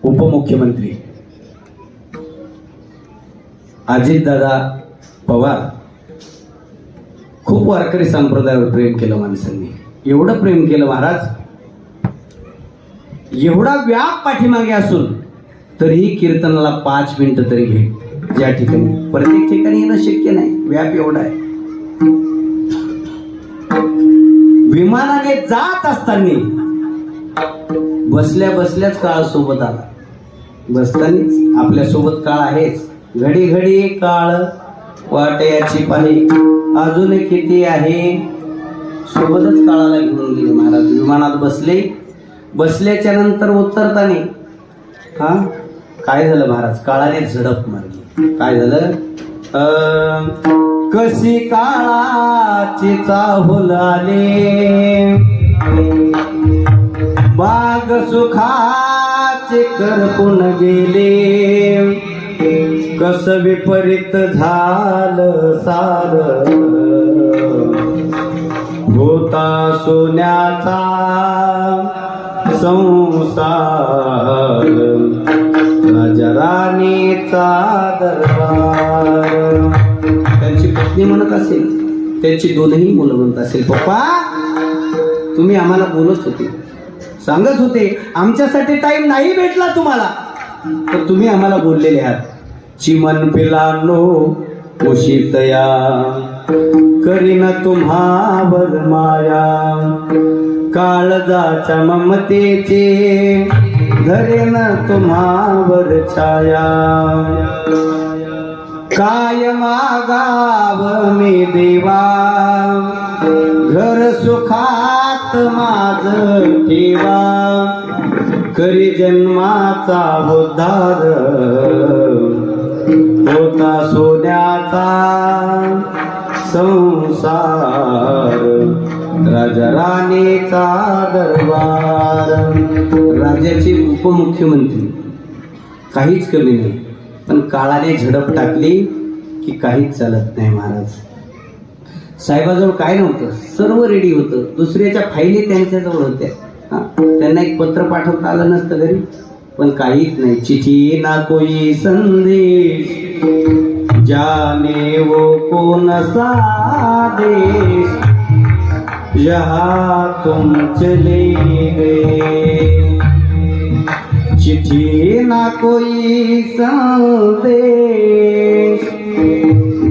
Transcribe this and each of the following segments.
उपमुख्यमंत्री अजितदादा पवार खूप वारकरी संप्रदायावर प्रेम केलं माणसांनी. एवढं प्रेम केलं महाराज, एवढा व्याप पाठीमागे असून तरीही कीर्तनाला 5 मिनिटं तरी भेट. ज्या ठिकाणी प्रत्येक ठिकाणी येणं शक्य नाही, व्याप एवढा आहे. विमानाने जात असताना बसल्या बसल्याच काळ सोबत आला. बसतानीच आपल्या सोबत काळ आहेच. घडी घडी काळ वाटयाची पाही अजून किती आहे, सोबतच काळाला घेऊन गेले महाराज. विमानात बसले. बसल्याच्या नंतर उतरताना काय झालं महाराज, काळाने झडप मारली. काय झालं, कशी काळाची चाहुल आले, बाग सुखाचे करपून गेले, कस विपरीत झालं सार, होता सोन्याचा संसार, राजा राणीचा दरबार. त्यांची पत्नी म्हणत असेल, त्यांची दोनही मुलं म्हणत असेल, पप्पा तुम्ही आम्हाला बोलत होते, सांगत होते आमच्यासाठी टाइम नाही भेटला तुम्हाला, तर तुम्ही आम्हाला बोललेले आहात. चिमन पिलानो उशितया करीन तुम्हावर माया, काळजाच्या ममतेचे धरेन तुम्हावर छाया, काय मागाव मी देवा, घर सुखात माझ ठेवा, करी जन्माचा उद्धार, होता सोन्याचा संसार, राजा राणीचा दरबार. राज्याचे उपमुख्यमंत्री काहीच कमी नाही, पण काळाने झडप टाकली की काहीच चालत नाही महाराज. साहेबाजवळ काय नव्हतं, सर्व रेडी होतं. दुसऱ्याच्या फाईली त्यांच्याजवळ होत्या. त्यांना एक पत्र पाठवता आलं नसतं घरी, पण काहीच नाही. चिठी ना कोई संदेश, जाने वो कौन सा देश, यहाँ तुम चले गए. चिठी ना कोई संदेश,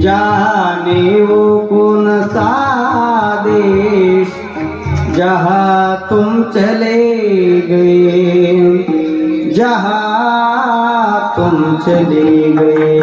जाने वो कौन सा देश, जहाँ तुम चले गए, जहाँ तुम चले गए.